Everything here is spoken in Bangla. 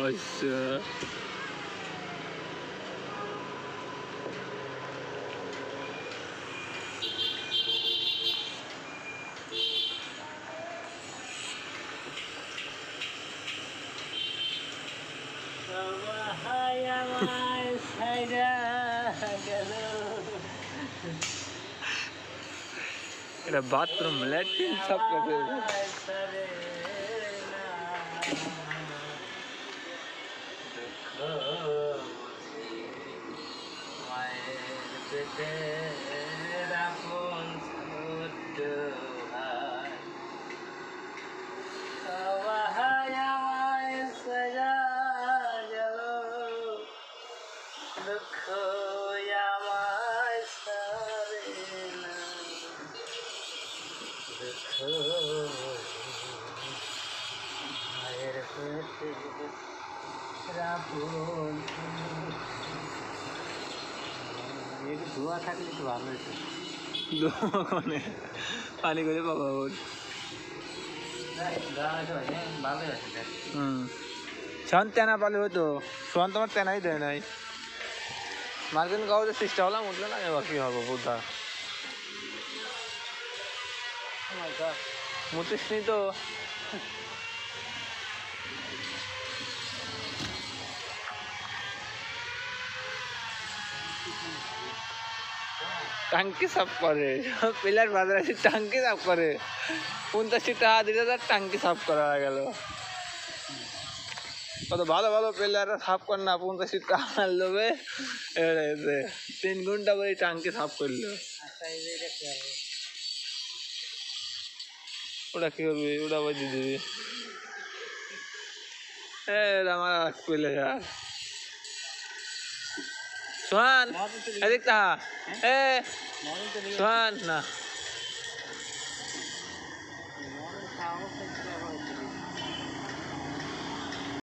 আচ্ছা এটা বাথরুম ল্যাট্রিন সব কিছু ধোয়া থাকলে একটু ভালো হতো দোকানে পানি করে পাবো শোন তেনা পালে হতো শোন তোমার তেনাই দেয় নাই মার্কিন কাগজে চেষ্টা হলাম উঠলে না এবার কি হবো বুধা মুতিস নি তো টাঙ্কি সাফ করে পিলার বাজারে টাঙ্কি সাফ করে 50 টাকা দিলে তার টাঙ্কি সাফ করা হয়ে গেল কত ভালো ভালো প্লেয়ার সাফ কর না 50 টাকা লোভে 3 ঘন্টা পরে টাঙ্কি সাফ করলো ওটা কি করবি ওটা বাজিয়ে দিবি আমার প্লেয়ার সোহান এদিক তা সোহান না